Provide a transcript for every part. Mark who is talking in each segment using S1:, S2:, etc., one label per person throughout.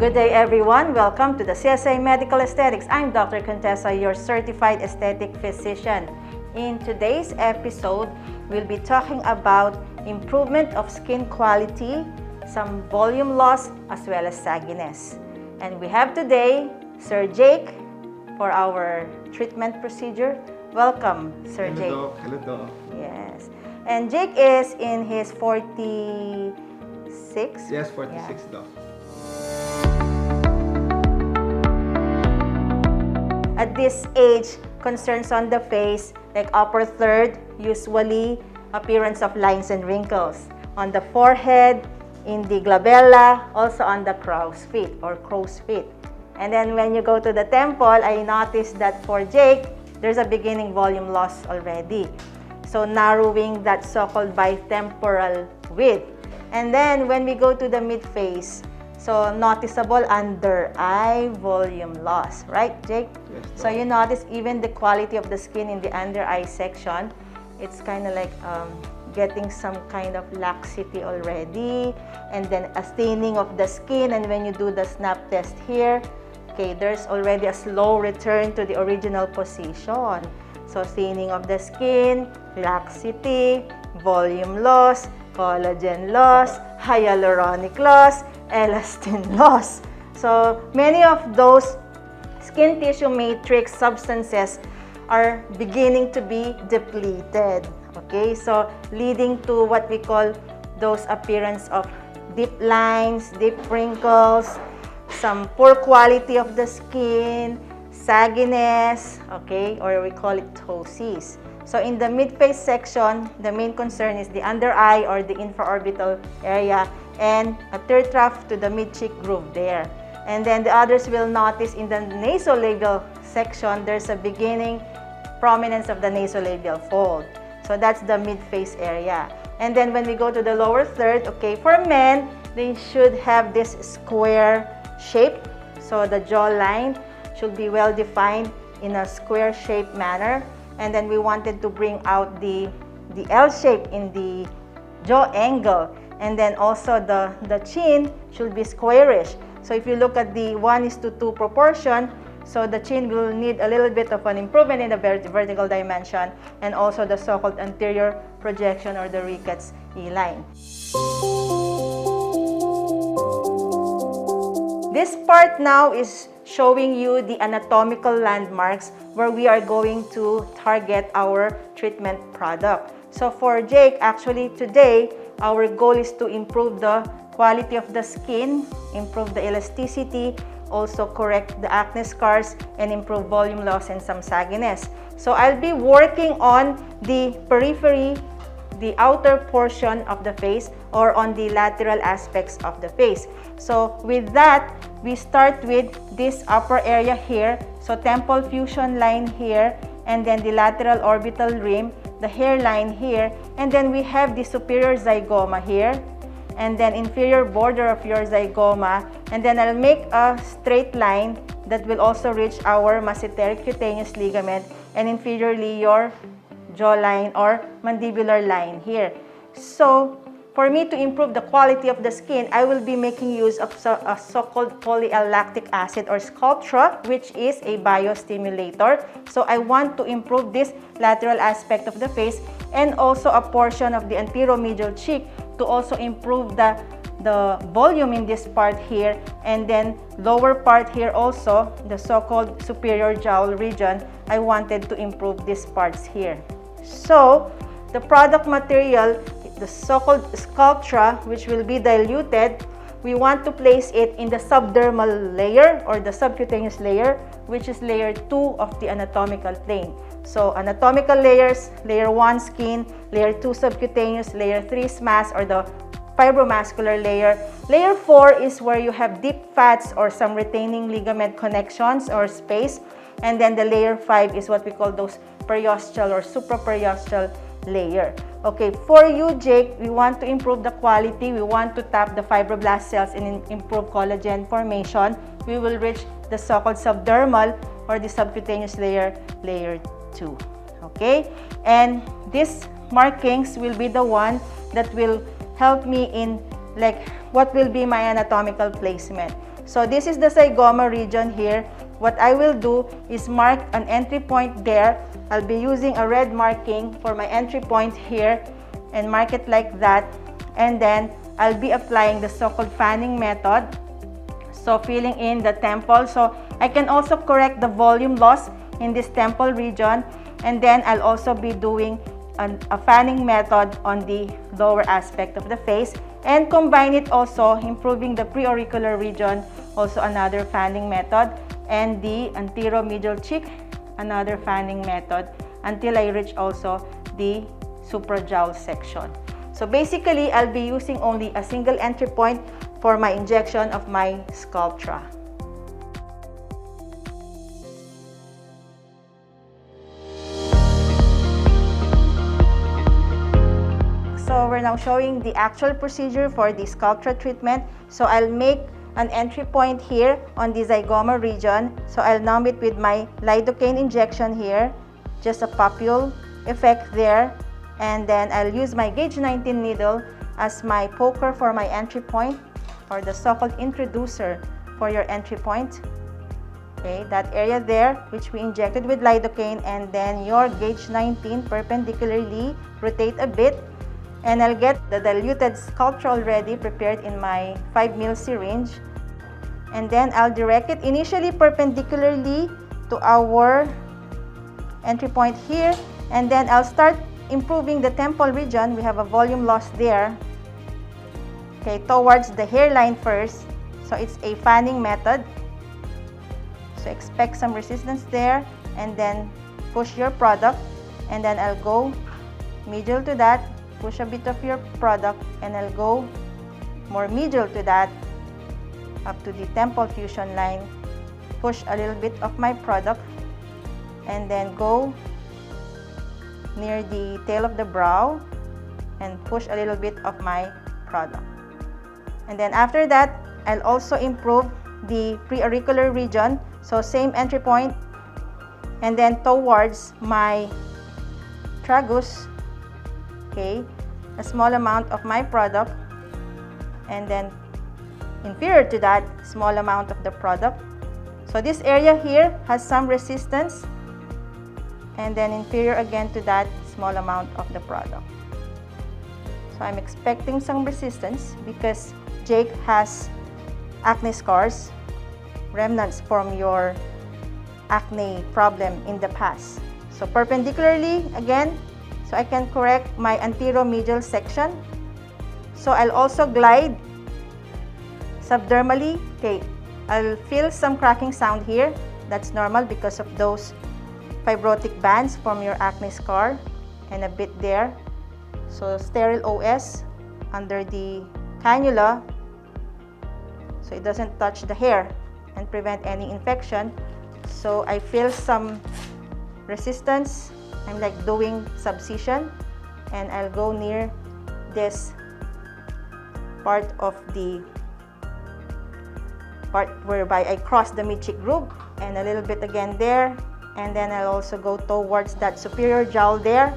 S1: Good day, everyone. Welcome to the CSA Medical Aesthetics. I'm Dr. Contessa, your certified aesthetic physician. In today's episode, we'll be talking about improvement of skin quality, some volume loss, as well as sagginess. And we have today Sir Jake for our treatment procedure. Welcome, Sir Jake.
S2: Hello, Doc.
S1: Yes. And Jake is in his 46?
S2: Yes, 46, Doc.
S1: At this age, concerns on the face, like upper third, usually appearance of lines and wrinkles. On the forehead, in the glabella, also on the crow's feet or crow's feet. And then when you go to the temple, I noticed that for Jake, there's a beginning volume loss already. So narrowing that so-called bitemporal width. And then when we go to the mid-face, so noticeable under eye volume loss, right, Jake?
S2: Yes,
S1: so you notice even the quality of the skin in the under eye section, it's kind of like getting some kind of laxity already, and then a staining of the skin. And when you do the snap test here, okay, there's already a slow return to the original position. So staining of the skin, laxity, volume loss, collagen loss, hyaluronic loss, elastin loss. So many of those skin tissue matrix substances are beginning to be depleted. Okay, so leading to what we call those appearance of deep lines, deep wrinkles, some poor quality of the skin, sagginess, okay, or we call it ptosis. So in the mid-face section, the main concern is the under eye or the infraorbital area and a third trough to the mid-cheek groove there. And then the others will notice in the nasolabial section, there's a beginning prominence of the nasolabial fold. So that's the mid-face area. And then when we go to the lower third, okay, for men, they should have this square shape. So the jawline should be well defined in a square shape manner. And then we wanted to bring out the L shape in the jaw angle. And then also the chin should be squarish. So if you look at the 1:2 proportion, so the chin will need a little bit of an improvement in the vertical dimension and also the so-called anterior projection or the Ricketts E-line. This part now is showing you the anatomical landmarks where we are going to target our treatment product. So for Jake, actually today, our goal is to improve the quality of the skin, improve the elasticity, also correct the acne scars, and improve volume loss and some sagginess. So I'll be working on the periphery, the outer portion of the face, or on the lateral aspects of the face. So with that, we start with this upper area here. So temple fusion line here, and then the lateral orbital rim, the hairline here, and then we have the superior zygoma here, and then inferior border of your zygoma, and then I'll make a straight line that will also reach our masseteric cutaneous ligament and inferiorly your jawline or mandibular line here. So for me to improve the quality of the skin, I will be making use of a so-called polyl-lactic acid or Sculptra, which is a biostimulator. So I want to improve this lateral aspect of the face and also a portion of the anteromedial cheek to also improve the volume in this part here, and then lower part here also, the so-called superior jowl region, I wanted to improve these parts here. So the product material, the so-called Sculptra, which will be diluted, we want to place it in the subdermal layer or the subcutaneous layer, which is layer 2 of the anatomical plane. So anatomical layers, layer 1 skin, layer 2 subcutaneous, layer 3 SMAS or the fibromuscular layer. Layer 4 is where you have deep fats or some retaining ligament connections or space. And then the layer 5 is what we call those periosteal or supraperiosteal layer. Okay, for you, Jake, we want to improve the quality. We want to tap the fibroblast cells and improve collagen formation. We will reach the so-called subdermal or the subcutaneous layer, layer 2. Okay, and these markings will be the one that will help me in like what will be my anatomical placement. So this is the zygoma region here. What I will do is mark an entry point there. I'll be using a red marking for my entry point here and mark it like that. And then I'll be applying the so-called fanning method. So filling in the temple. So I can also correct the volume loss in this temple region. And then I'll also be doing a fanning method on the lower aspect of the face. And combine it also, improving the preauricular region, also another fanning method. And the anteromedial cheek, another fanning method, until I reach also the suprajowl section. So basically, I'll be using only a single entry point for my injection of my Sculptra. So we're now showing the actual procedure for the Sculptra treatment. So I'll make an entry point here on the zygoma region. So I'll numb it with my lidocaine injection here, just a papule effect there. And then I'll use my gauge 19 needle as my poker for my entry point, or the so-called introducer for your entry point. Okay, that area there which we injected with lidocaine, and then your gauge 19 perpendicularly rotate a bit. And I'll get the diluted Sculptra already prepared in my 5 ml syringe. And then I'll direct it initially perpendicularly to our entry point here. And then I'll start improving the temple region. We have a volume loss there. Okay, towards the hairline first. So it's a fanning method. So expect some resistance there. And then push your product. And then I'll go medial to that. Push a bit of your product, and I'll go more medial to that up to the temple fusion line. Push a little bit of my product, and then go near the tail of the brow and push a little bit of my product. And then after that, I'll also improve the preauricular region. So same entry point, and then towards my tragus. Okay, a small amount of my product, and then inferior to that, small amount of the product. So this area here has some resistance, and then inferior again to that, small amount of the product. So I'm expecting some resistance because Jake has acne scars, remnants from your acne problem in the past. So perpendicularly again, so I can correct my anteromedial section. So I'll also glide subdermally. Okay, I'll feel some cracking sound here. That's normal because of those fibrotic bands from your acne scar, and a bit there. So sterile OS under the cannula, so it doesn't touch the hair and prevent any infection. So I feel some resistance. I'm like doing subcision, and I'll go near this part of the part whereby I cross the mid-cheek groove, and a little bit again there, and then I'll also go towards that superior jowl there.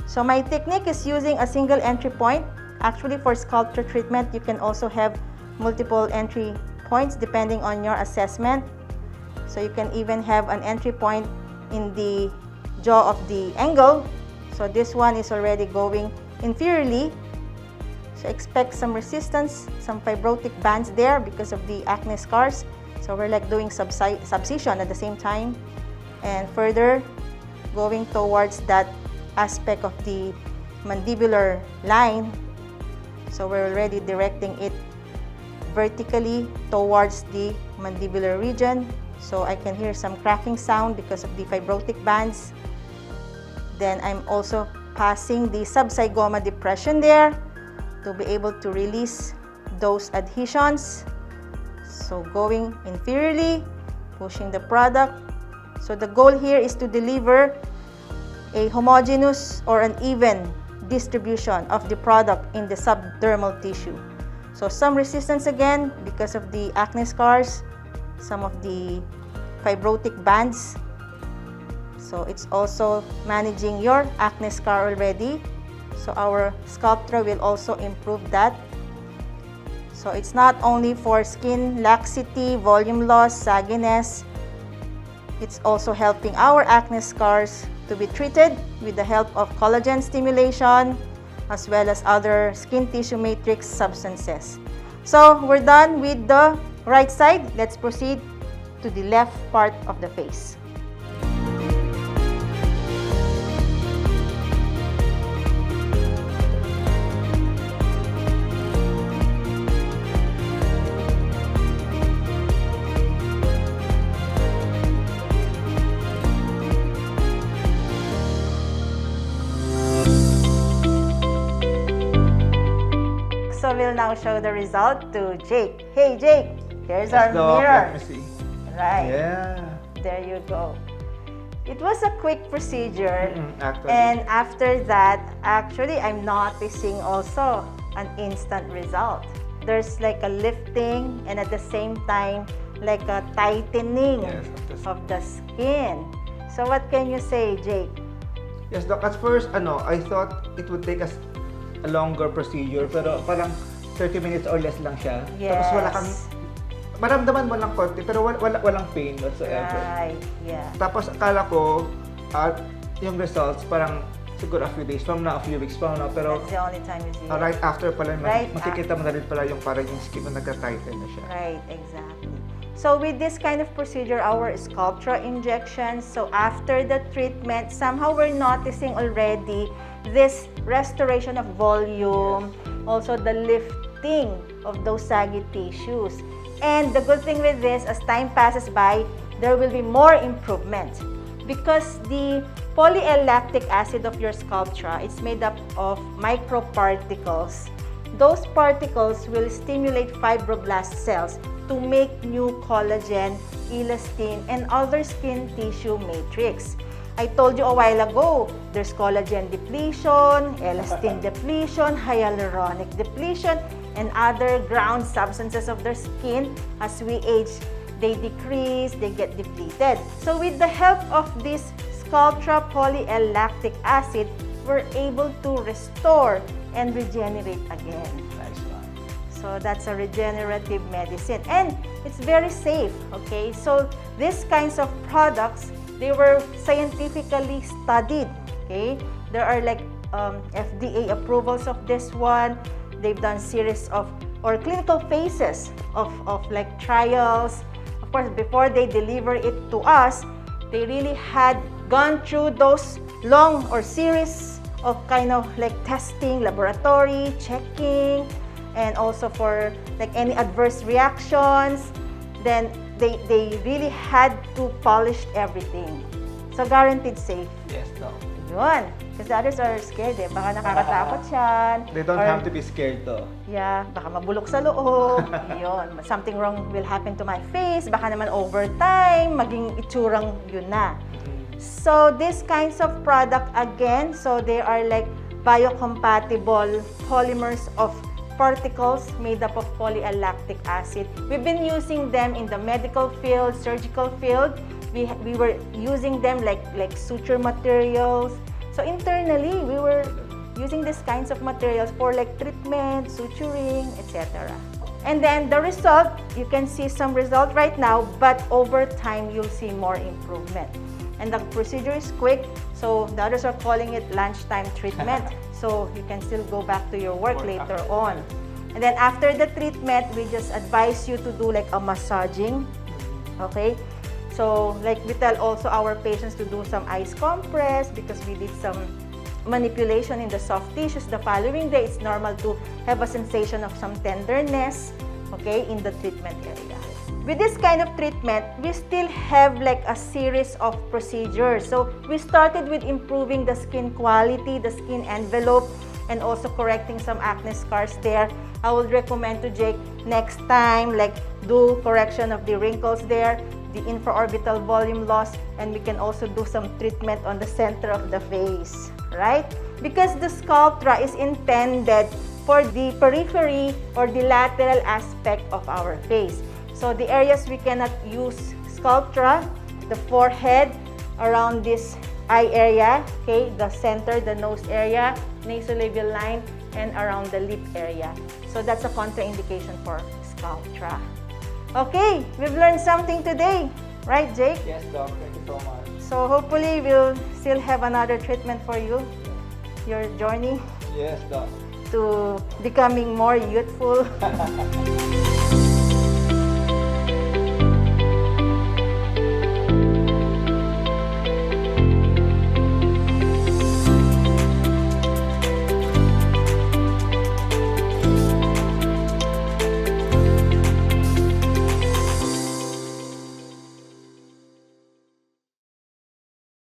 S1: So my technique is using a single entry point. Actually, for Sculptra treatment, you can also have multiple entry points depending on your assessment. So you can even have an entry point in the jaw of the angle. So this one is already going inferiorly. So expect some resistance, some fibrotic bands there because of the acne scars. So we're like doing subcision at the same time, and further going towards that aspect of the mandibular line. So we're already directing it vertically towards the mandibular region. So I can hear some cracking sound because of the fibrotic bands. Then I'm also passing the subzygoma depression there to be able to release those adhesions. So going inferiorly, pushing the product. So the goal here is to deliver a homogeneous or an even distribution of the product in the subdermal tissue. So some resistance again because of the acne scars, some of the fibrotic bands. So it's also managing your acne scar already. So our Sculptra will also improve that. So it's not only for skin laxity, volume loss, sagginess, it's also helping our acne scars to be treated with the help of collagen stimulation as well as other skin tissue matrix substances. So we're done with the right side. Let's proceed to the left part of the face. So we'll now show the result to Jake. Hey Jake, here's our mirror.
S2: Let me see.
S1: Right.
S2: Yeah.
S1: There you go. It was a quick procedure.
S2: Actually.
S1: And after that, actually, I'm noticing also an instant result. There's like a lifting and at the same time, like a tightening of the skin. So what can you say, Jake?
S2: Yes, Doc. At first, I thought it would take us a longer procedure, pero parang 30 minutes or less lang siya.
S1: Yes.
S2: Tapos wala kang, maramdaman mo lang konti, pero walang pain whatsoever.
S1: Right, yeah.
S2: Tapos akala ko, yung results, parang siguro a few days from now, a few weeks from now, pero
S1: That's the only time you see it.
S2: right after pala,
S1: Right
S2: makikita mo na rin pala yung parang yung skin mo nagka-tighten na siya.
S1: Right, exactly. So with this kind of procedure, our Sculptra injections, so after the treatment, somehow we're noticing already this restoration of volume, also the lifting of those saggy tissues. And the good thing with this, as time passes by, there will be more improvement. Because the polylactic acid of your Sculptra, it's made up of microparticles. Those particles will stimulate fibroblast cells to make new collagen, elastin, and other skin tissue matrix. I told you a while ago, there's collagen depletion, elastin depletion, hyaluronic depletion, and other ground substances of their skin. As we age, they decrease, they get depleted. So with the help of this Sculptra polylactic acid, we're able to restore and regenerate again.
S2: Nice one.
S1: So that's a regenerative medicine. And it's very safe, okay? So these kinds of products, they were scientifically studied, okay? There are like FDA approvals of this one. They've done series of, or clinical phases of like trials. Of course, before they deliver it to us, they really had gone through those long or series of kind of like testing, laboratory, checking, and also for like any adverse reactions. Then they really had to polish everything. So guaranteed safe.
S2: Yes, Doc.
S1: Yun. Because the others are scared eh. Baka nakakatakot yan.
S2: They don't have to be scared though.
S1: Yeah, baka mabulok sa loob. Yun. Something wrong will happen to my face. Baka naman over time, maging itsurang yun na. So these kinds of product again, so they are like biocompatible polymers of particles made up of polylactic acid. We've been using them in the medical field, surgical field. We were using them like suture materials. So internally, we were using these kinds of materials for like treatment, suturing, etc. And then the result, you can see some result right now, but over time, you'll see more improvement. And the procedure is quick, so the others are calling it lunchtime treatment. So you can still go back to your work later on. And then after the treatment, we just advise you to do like a massaging, okay? So like we tell also our patients to do some ice compress because we did some manipulation in the soft tissues. The following day, it's normal to have a sensation of some tenderness, okay, in the treatment area. With this kind of treatment, we still have like a series of procedures. So we started with improving the skin quality, the skin envelope, and also correcting some acne scars there. I would recommend to Jake next time, like do correction of the wrinkles there, the infraorbital volume loss, and we can also do some treatment on the center of the face, right? Because the Sculptra is intended for the periphery or the lateral aspect of our face. So the areas we cannot use Sculptra, the forehead, around this eye area, okay, the center, the nose area, nasolabial line, and around the lip area. So that's a contraindication for Sculptra. Okay, we've learned something today, right, Jake?
S2: Yes, Doc. Thank you so much.
S1: So hopefully we'll still have another treatment for you, your journey
S2: Yes, Doc.
S1: to becoming more youthful.